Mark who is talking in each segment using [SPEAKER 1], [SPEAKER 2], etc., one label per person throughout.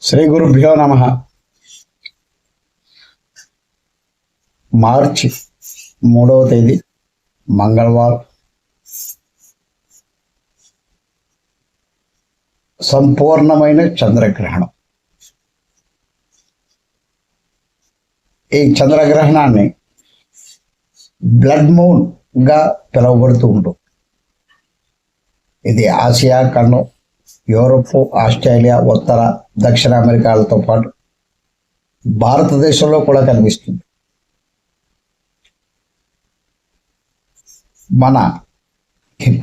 [SPEAKER 1] శ్రీ గురుభ్యో నమ. మార్చి 3వ తేదీ మంగళవారం. సంపూర్ణమైన చంద్రగ్రహణం. ఈ చంద్రగ్రహణాన్ని బ్లడ్ మూన్ గా పిలువబడుతూ ఉంటుంది. ఇది ఆసియా ఖండం, యూరోప్, ఆస్ట్రేలియా, ఉత్తర దక్షిణ అమెరికాలతో పాటు భారతదేశంలో కూడా కనిపిస్తుంది. మన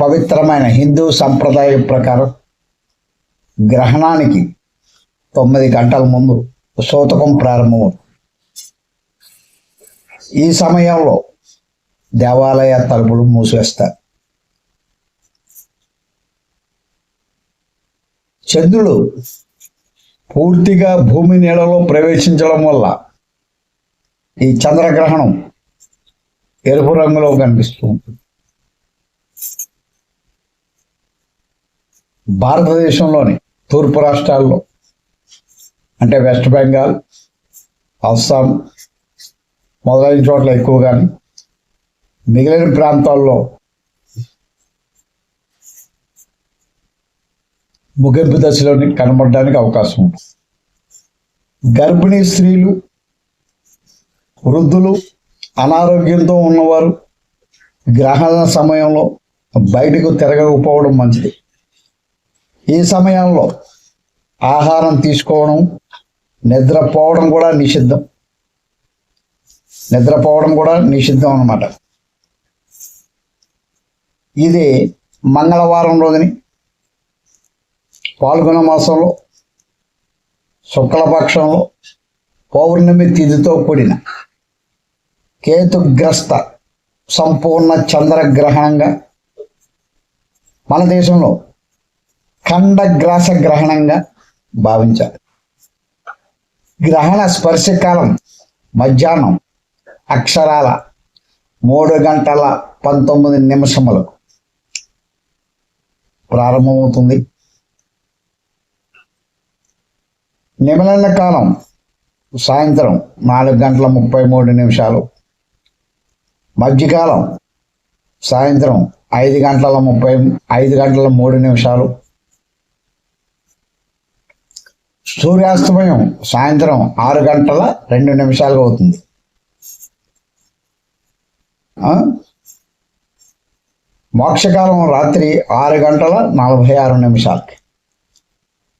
[SPEAKER 1] పవిత్రమైన హిందూ సంప్రదాయం ప్రకారం గ్రహణానికి 9 గంటల ముందు సూతకం ప్రారంభమవుతుంది. ఈ సమయంలో దేవాలయ తలుపులు మూసివేస్తారు. చంద్రుడు పూర్తిగా భూమి నీడలో ప్రవేశించడం వల్ల ఈ చంద్రగ్రహణం ఎరుపు రంగులో కనిపిస్తూ ఉంటుంది. భారతదేశంలోని తూర్పు రాష్ట్రాల్లో అంటే వెస్ట్ బెంగాల్, అస్సాం మొదలైన చోట్ల ఎక్కువగాని, మిగిలిన ప్రాంతాల్లో ముగింపు దశలోని కనబడడానికి అవకాశం ఉంది. గర్భిణీ స్త్రీలు, వృద్ధులు, అనారోగ్యంతో ఉన్నవారు గ్రహణ సమయంలో బయటకు తిరగకపోవడం మంచిది. ఈ సమయంలో ఆహారం తీసుకోవడం, నిద్రపోవడం కూడా నిషిద్ధం అన్నమాట. ఇది మంగళవారం రోజుని పాల్గొన మాసంలో శుక్లపక్షంలో పౌర్ణమి తిథితో కూడిన కేతుగ్రస్త సంపూర్ణ చంద్రగ్రహణంగా, మన దేశంలో ఖండగ్రాస గ్రహణంగా భావించాలి. గ్రహణ స్పర్శకాలం మధ్యాహ్నం అక్షరాల 3:19 ప్రారంభమవుతుంది. నిమలన కాలం సాయంత్రం 4:33. మధ్యకాలం సాయంత్రం 5:03. సూర్యాస్తమయం సాయంత్రం 6:02 అవుతుంది. మోక్షకాలం రాత్రి 6:46.